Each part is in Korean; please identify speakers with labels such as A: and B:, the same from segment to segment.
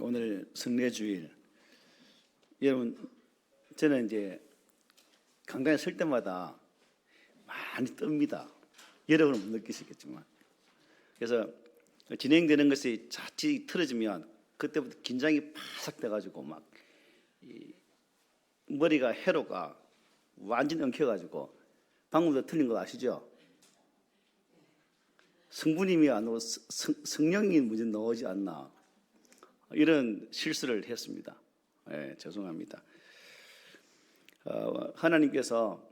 A: 오늘 성례주일. 여러분, 저는 이제 강단에 설 때마다 많이 뜹니다. 여러분은 못 느끼시겠지만. 그래서 진행되는 것이 자칫 틀어지면 그때부터 긴장이 파삭 돼가지고 막 머리가 회로가 완전히 엉켜가지고, 방금도 틀린 거 아시죠? 성부님이 안 오고 성령이 먼저 나오지 않나, 이런 실수를 했습니다. 죄송합니다. 하나님께서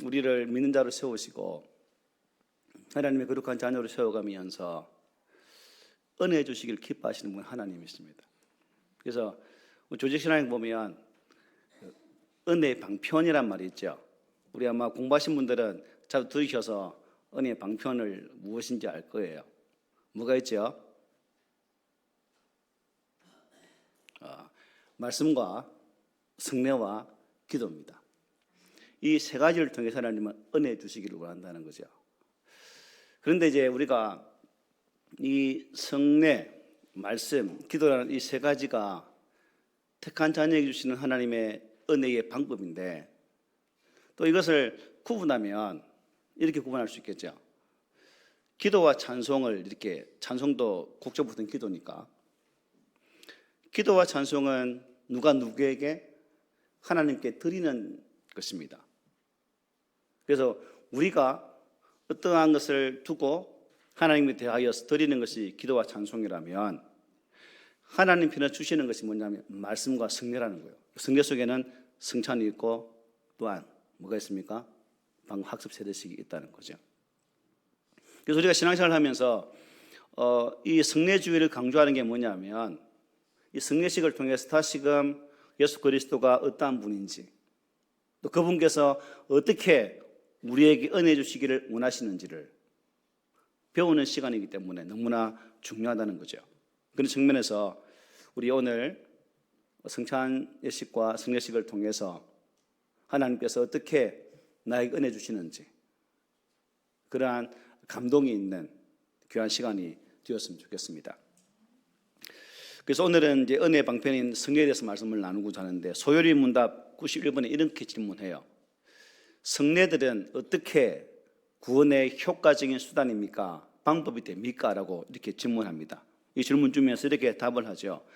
A: 우리를 믿는 자로 세우시고 하나님의 거룩한 자녀로 세워가면서 은혜 주시길 기뻐하시는 분 하나님이십니다. 그래서 조직신앙에 보면 은혜의 방편이란 말이 있죠. 우리 아마 공부하신 분들은 자주 들으셔서 은혜의 방편을 무엇인지 알 거예요. 뭐가 있죠? 말씀과 성례와 기도입니다. 이 세 가지를 통해서 하나님은 은혜 주시기를 원한다는 거죠. 그런데 이제 우리가 이 성례, 말씀, 기도라는 이 세 가지가 택한 자녀에게 주시는 하나님의 은혜의 방법인데, 또 이것을 구분하면 이렇게 구분할 수 있겠죠. 기도와 찬송을, 이렇게 찬송도 곡조 붙은 기도니까, 기도와 찬송은 누가 누구에게? 하나님께 드리는 것입니다. 그래서 우리가 어떠한 것을 두고 하나님께 대하여 드리는 것이 기도와 찬송이라면, 하나님 편에 주시는 것이 뭐냐면 말씀과 성례라는 거예요. 성례 속에는 성찬이 있고 또한 뭐가 있습니까? 방금 학습 세대식이 있다는 거죠. 그래서 우리가 신앙생활을 하면서 이 성례주의를 강조하는 게 뭐냐면, 이 성례식을 통해서 다시금 예수 그리스도가 어떠한 분인지, 또 그분께서 어떻게 우리에게 은혜 주시기를 원하시는지를 배우는 시간이기 때문에 너무나 중요하다는 거죠. 그런 측면에서 우리 오늘 성찬 예식과 성례식을 통해서 하나님께서 어떻게 나에게 은혜 주시는지, 그러한 감동이 있는 귀한 시간이 되었으면 좋겠습니다. 그래서 오늘은 이제 은혜 방편인 성례에 대해서 말씀을 나누고자 하는데, 소요리 문답 91번에 이렇게 질문해요. 성례들은 어떻게 구원의 효과적인 수단입니까? 방법이 됩니까? 라고 이렇게 질문합니다. 이 질문 주면서 이렇게 답을 하죠.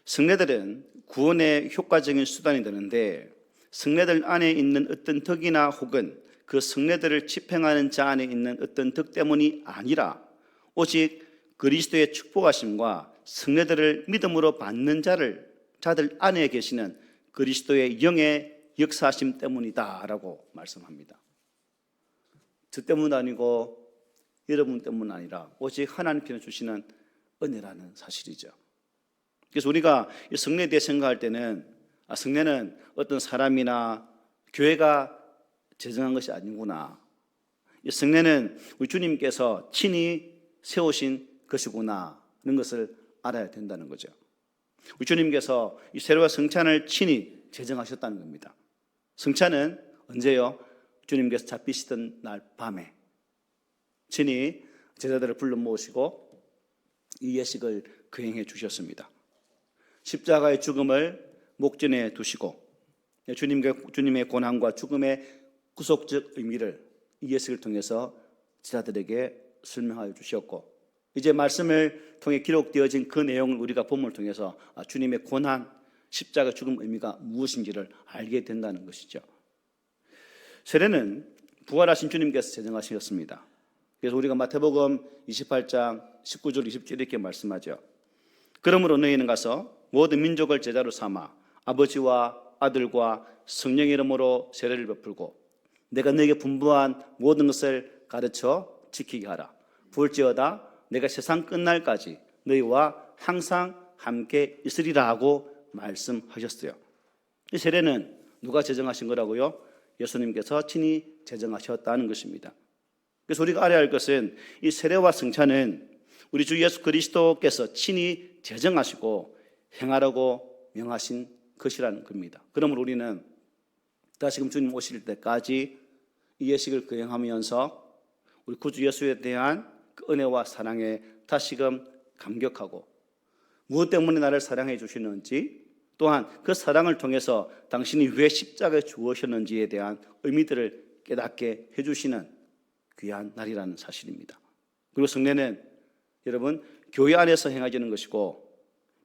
A: 성례들은 구원의 효과적인 수단이 되는데, 성례들 안에 있는 어떤 덕이나 혹은 그 성례들을 집행하는 자 안에 있는 어떤 덕 때문이 아니라 오직 그리스도의 축복하심과 성례들을 믿음으로 받는 자들 안에 계시는 그리스도의 영의 역사하심 때문이다라고 말씀합니다. 저 때문 아니고 여러분 때문 아니라 오직 하나님께서 주시는 은혜라는 사실이죠. 그래서 우리가 이 성례에 대해 생각할 때는 성례는 어떤 사람이나 교회가 제정한 것이 아니구나, 이 성례는 우리 주님께서 친히 세우신 것이구나 하는 것을 알아야 된다는 거죠. 우리 주님께서 이 세례와 성찬을 친히 제정하셨다는 겁니다. 성찬은 언제요? 주님께서 잡히시던 날 밤에 친히 제자들을 불러 모으시고 이 예식을 거행해 주셨습니다. 십자가의 죽음을 목전에 두시고 주님의 고난과 죽음의 구속적 의미를 이 예식을 통해서 제자들에게 설명하여 주셨고, 이제 말씀을 통해 기록되어진 그 내용을 우리가 본문을 통해서 주님의 고난, 십자가 죽음 의미가 무엇인지를 알게 된다는 것이죠. 세례는 부활하신 주님께서 제정하셨습니다. 그래서 우리가 마태복음 28장 19절 20절 이렇게 말씀하죠. 그러므로 너희는 가서 모든 민족을 제자로 삼아 아버지와 아들과 성령의 이름으로 세례를 베풀고 내가 너희에게 분부한 모든 것을 가르쳐 지키게 하라. 볼지어다 내가 세상 끝날까지 너희와 항상 함께 있으리라 하고 말씀하셨어요. 이 세례는 누가 제정하신 거라고요? 예수님께서 친히 제정하셨다는 것입니다. 그래서 우리가 알아야 할 것은 이 세례와 성찬은 우리 주 예수 그리스도께서 친히 제정하시고 행하라고 명하신 것이라는 겁니다. 그러므로 우리는 다시금 주님 오실 때까지 이 예식을 거행하면서 우리 구주 예수에 대한 그 은혜와 사랑에 다시금 감격하고 무엇 때문에 나를 사랑해 주시는지, 또한 그 사랑을 통해서 당신이 왜 십자가에 죽으셨는지에 대한 의미들을 깨닫게 해주시는 귀한 날이라는 사실입니다. 그리고 성례는 여러분 교회 안에서 행해지는 것이고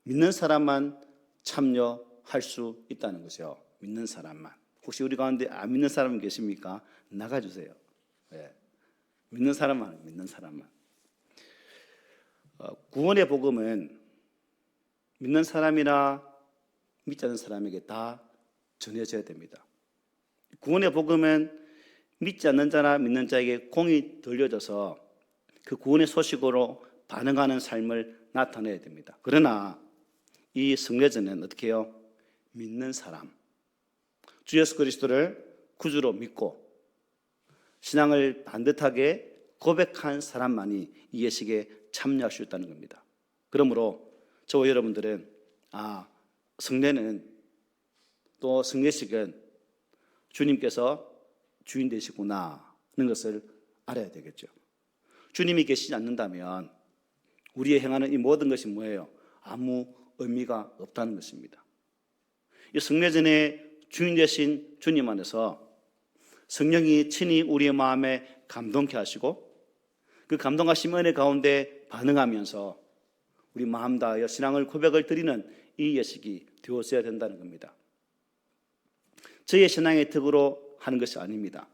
A: 믿는 사람만 참여할 수 있다는 거죠. 믿는 사람만. 혹시 우리 가운데 안 믿는 사람 계십니까? 나가주세요. 네. 믿는 사람만, 믿는 사람만. 구원의 복음은 믿는 사람이나 믿지 않는 사람에게 다 전해져야 됩니다. 구원의 복음은 믿지 않는 자나 믿는 자에게 공이 들려져서 그 구원의 소식으로 반응하는 삶을 나타내야 됩니다. 그러나 이 성례전은 어떻게 해요? 믿는 사람, 주 예수 그리스도를 구주로 믿고 신앙을 반듯하게 고백한 사람만이 이 예식에 참여할 수 있다는 겁니다. 그러므로 저와 여러분들은 성례는 또 성례식은 주님께서 주인 되시구나 하는 것을 알아야 되겠죠. 주님이 계시지 않는다면 우리의 행하는 이 모든 것이 뭐예요? 아무 의미가 없다는 것입니다. 이 성례전의 주인 되신 주님 안에서 성령이 친히 우리의 마음에 감동케 하시고 그 감동하신 은혜 가운데 반응하면서 우리 마음 다하여 신앙을 고백을 드리는 이 예식이 되었어야 된다는 겁니다. 저의 신앙의 덕으로 하는 것이 아닙니다.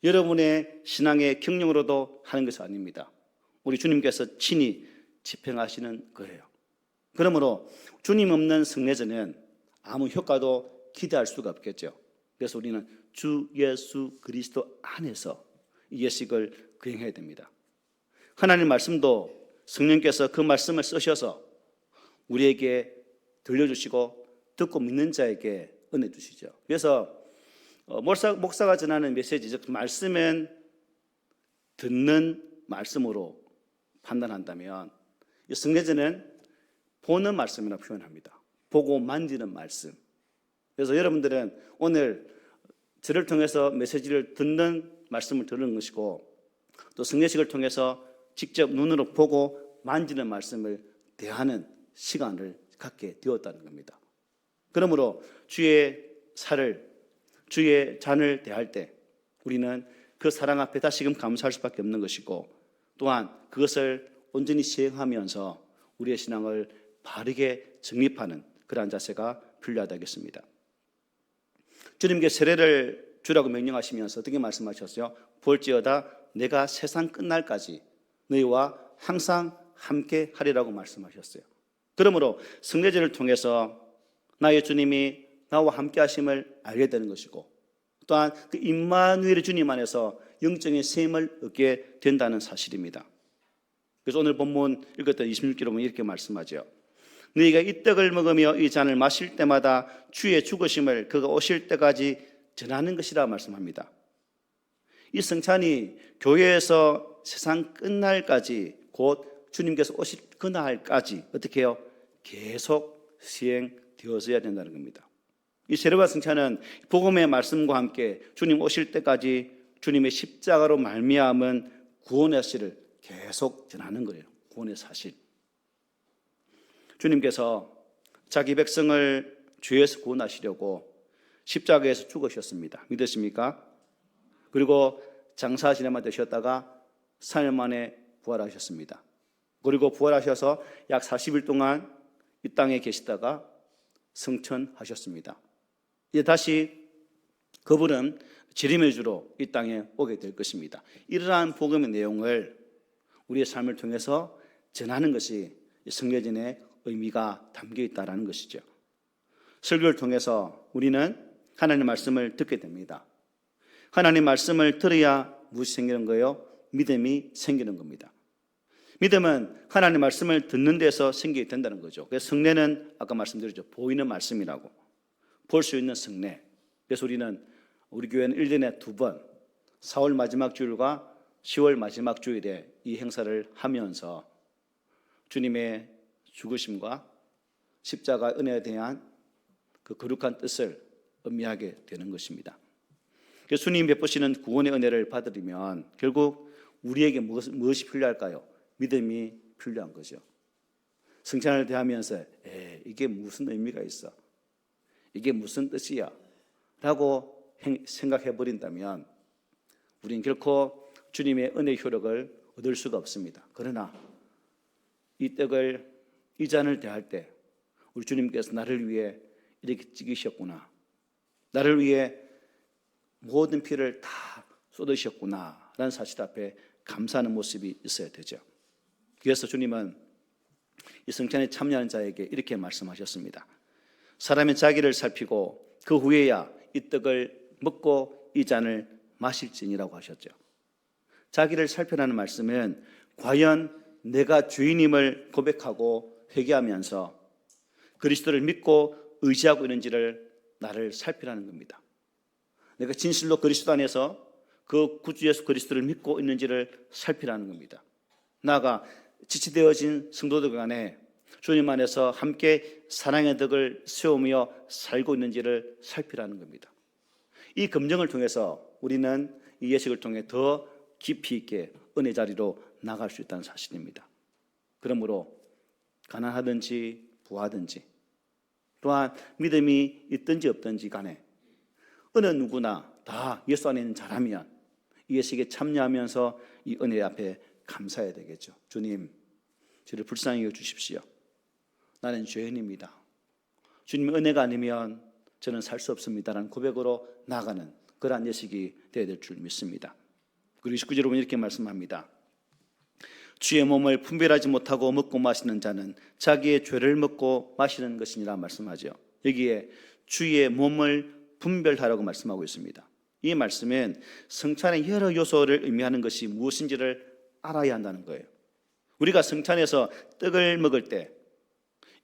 A: 여러분의 신앙의 경륜으로도 하는 것이 아닙니다. 우리 주님께서 친히 집행하시는 거예요. 그러므로 주님 없는 성례전은 아무 효과도 기대할 수가 없겠죠. 그래서 우리는 주 예수 그리스도 안에서 이 예식을 거행해야 됩니다. 하나님 말씀도 성령께서 그 말씀을 쓰셔서 우리에게 들려주시고 듣고 믿는 자에게 은혜 주시죠. 그래서 목사가 전하는 메시지, 즉 말씀은 듣는 말씀으로 판단한다면 이 성례전은 보는 말씀이라고 표현합니다. 보고 만지는 말씀. 그래서 여러분들은 오늘 저를 통해서 메시지를 듣는 말씀을 들은 것이고 또 성례식을 통해서 직접 눈으로 보고 만지는 말씀을 대하는 시간을 갖게 되었다는 겁니다. 그러므로 주의 살을, 주의 잔을 대할 때 우리는 그 사랑 앞에 다시금 감사할 수밖에 없는 것이고 또한 그것을 온전히 시행하면서 우리의 신앙을 바르게 정립하는 그러한 자세가 필요하다겠습니다. 주님께 세례를 주라고 명령하시면서 어떻게 말씀하셨어요? 볼지어다 내가 세상 끝날까지 너희와 항상 함께 하리라고 말씀하셨어요. 그러므로 성례제를 통해서 나의 주님이 나와 함께 하심을 알게 되는 것이고 또한 그 임마누엘의 주님 안에서 영적인 셈을 얻게 된다는 사실입니다. 그래서 오늘 본문 읽었던 26절에 보면 이렇게 말씀하죠. 너희가 이 떡을 먹으며 이 잔을 마실 때마다 주의 죽으심을 그가 오실 때까지 전하는 것이라 말씀합니다. 이 성찬이 교회에서 세상 끝날까지 곧 주님께서 오실 그날까지 어떻게 해요? 계속 시행되어져야 된다는 겁니다. 이 세례와 성찬은 복음의 말씀과 함께 주님 오실 때까지 주님의 십자가로 말미암은 구원의 사실을 계속 전하는 거예요. 구원의 사실. 주님께서 자기 백성을 죄에서 구원하시려고 십자가에서 죽으셨습니다. 믿으십니까? 그리고 장사지내만 되셨다가 3일 만에 부활하셨습니다. 그리고 부활하셔서 약 40일 동안 이 땅에 계시다가 승천하셨습니다. 이제 다시 그분은 재림의 주로 이 땅에 오게 될 것입니다. 이러한 복음의 내용을 우리의 삶을 통해서 전하는 것이 성례전의 의미가 담겨 있다는 것이죠. 설교를 통해서 우리는 하나님의 말씀을 듣게 됩니다. 하나님의 말씀을 들어야 무엇이 생기는 거예요? 믿음이 생기는 겁니다. 믿음은 하나님의 말씀을 듣는 데서 생기게 된다는 거죠. 그래서 성례는 아까 말씀드렸죠. 보이는 말씀이라고. 볼 수 있는 성례. 그래서 우리 교회는 1년에 2번 4월 마지막 주일과 10월 마지막 주일에 이 행사를 하면서 주님의 죽으심과 십자가 은혜에 대한 그 거룩한 뜻을 의미하게 되는 것입니다. 그래서 주님 베푸시는 구원의 은혜를 받으려면 결국 우리에게 무엇이 필요할까요? 믿음이 필요한 거죠. 성찬을 대하면서 이게 무슨 의미가 있어? 이게 무슨 뜻이야? 라고 생각해 버린다면 우리는 결코 주님의 은혜 효력을 얻을 수가 없습니다. 그러나 이 떡을, 이 잔을 대할 때 우리 주님께서 나를 위해 이렇게 찢기셨구나, 나를 위해 모든 피를 다 쏟으셨구나 라는 사실 앞에 감사하는 모습이 있어야 되죠. 그래서 주님은 이 성찬에 참여하는 자에게 이렇게 말씀하셨습니다. 사람이 자기를 살피고 그 후에야 이 떡을 먹고 이 잔을 마실지니라고 하셨죠. 자기를 살펴라는 말씀은 과연 내가 주인임을 고백하고 회개하면서 그리스도를 믿고 의지하고 있는지를 나를 살피라는 겁니다. 내가 진실로 그리스도 안에서 그 구주 예수 그리스도를 믿고 있는지를 살피라는 겁니다. 나아가 지치되어진 성도들 간에 주님 안에서 함께 사랑의 덕을 세우며 살고 있는지를 살피라는 겁니다. 이 검증을 통해서 우리는 이 예식을 통해 더 깊이 있게 은혜 자리로 나갈 수 있다는 사실입니다. 그러므로 가난하든지 부하든지 또한 믿음이 있든지 없든지 간에 어느 누구나 다 예수 안에 있는 자라면 이 예식에 참여하면서 이 은혜 앞에 감사해야 되겠죠. 주님, 저를 불쌍히 여주십시오. 나는 죄인입니다. 주님의 은혜가 아니면 저는 살 수 없습니다라는 고백으로 나아가는 그러한 예식이 되어야 될 줄 믿습니다. 그리고 19절에 보면 이렇게 말씀합니다. 주의 몸을 분별하지 못하고 먹고 마시는 자는 자기의 죄를 먹고 마시는 것이니라 말씀하죠. 여기에 주의 몸을 분별하라고 말씀하고 있습니다. 이 말씀은 성찬의 여러 요소를 의미하는 것이 무엇인지를 알아야 한다는 거예요. 우리가 성찬에서 떡을 먹을 때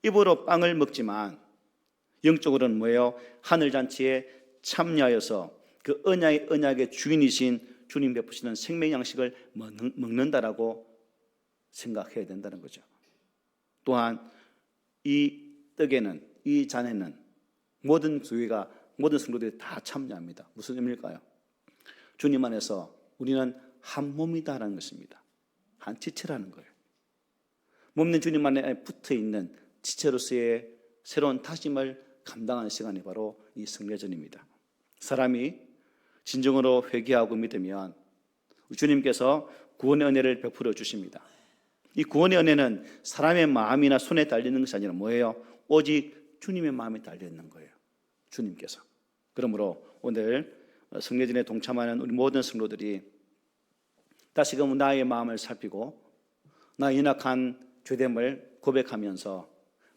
A: 입으로 빵을 먹지만 영적으로는 뭐예요? 하늘잔치에 참여하여서 그 언약의 주인이신 주님 베푸시는 생명 양식을 먹는다라고 생각해야 된다는 거죠. 또한 이 떡에는, 이 잔에는 모든 교회가, 모든 성도들이 다 참여합니다. 무슨 의미일까요? 주님 안에서 우리는 한 몸이다라는 것입니다. 한 지체라는 거예요. 몸는 주님 안에 붙어 있는 지체로서의 새로운 다짐을 감당하는 시간이 바로 이 성례전입니다. 사람이 진정으로 회개하고 믿으면 주님께서 구원의 은혜를 베풀어 주십니다. 이 구원의 은혜는 사람의 마음이나 손에 달리는 것이 아니라 뭐예요? 오직 주님의 마음에 달려 있는 거예요. 주님께서. 그러므로 오늘 성례전에 동참하는 우리 모든 성도들이 다시금 나의 마음을 살피고 나의 연약한 죄됨을 고백하면서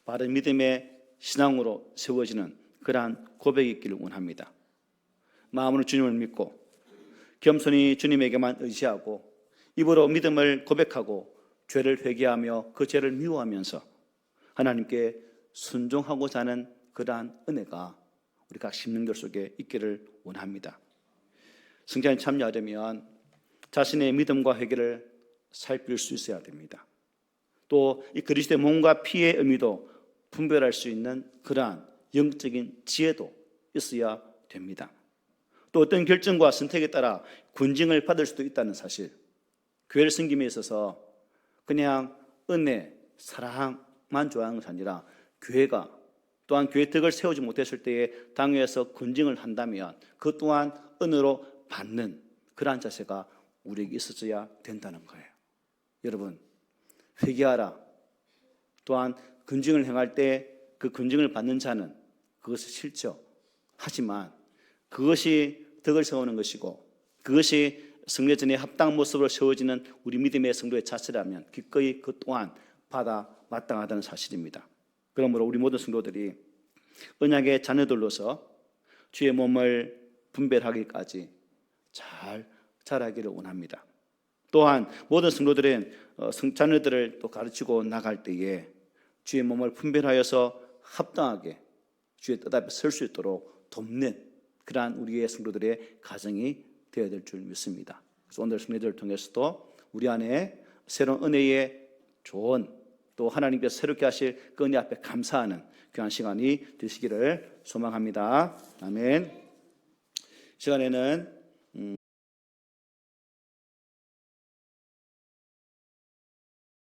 A: 바른 믿음의 신앙으로 세워지는 그러한 고백이 있기를 원합니다. 마음으로 주님을 믿고 겸손히 주님에게만 의지하고 입으로 믿음을 고백하고 죄를 회개하며 그 죄를 미워하면서 하나님께 순종하고자 하는 그러한 은혜가 우리 각 심령들 속에 있기를 원합니다. 성찬에 참여하려면 자신의 믿음과 회개를 살필 수 있어야 됩니다. 또 이 그리스도의 몸과 피의 의미도 분별할 수 있는 그러한 영적인 지혜도 있어야 됩니다. 또 어떤 결정과 선택에 따라 군증을 받을 수도 있다는 사실, 교회를 섬김에 있어서 그냥 은혜, 사랑만 좋아하는 것이 아니라 교회가 또한 교회 덕을 세우지 못했을 때에 당회에서 군증을 한다면 그 또한 은혜로 받는 그러한 자세가 우리에게 있어야 된다는 거예요. 여러분, 회개하라. 또한 군증을 행할 때 그 군증을 받는 자는 그것을 싫죠. 하지만 그것이 덕을 세우는 것이고 그것이 성례전에 합당한 모습으로 세워지는 우리 믿음의 성도의 자세라면 기꺼이 그 또한 받아 마땅하다는 사실입니다. 그러므로 우리 모든 성도들이 언약의 자녀들로서 주의 몸을 분별하기까지 잘 자라기를 원합니다. 또한 모든 성도들은 자녀들을 또 가르치고 나갈 때에 주의 몸을 분별하여서 합당하게 주의 뜻 앞에 설 수 있도록 돕는 그러한 우리의 성도들의 가정이 되어야 될 줄 믿습니다. 그래서 오늘 성례절을 통해서도 우리 안에 새로운 은혜의 좋은 또 하나님께서 새롭게 하실 그 은혜 앞에 감사하는 귀한 시간이 되시기를 소망합니다. 아멘. 시간에는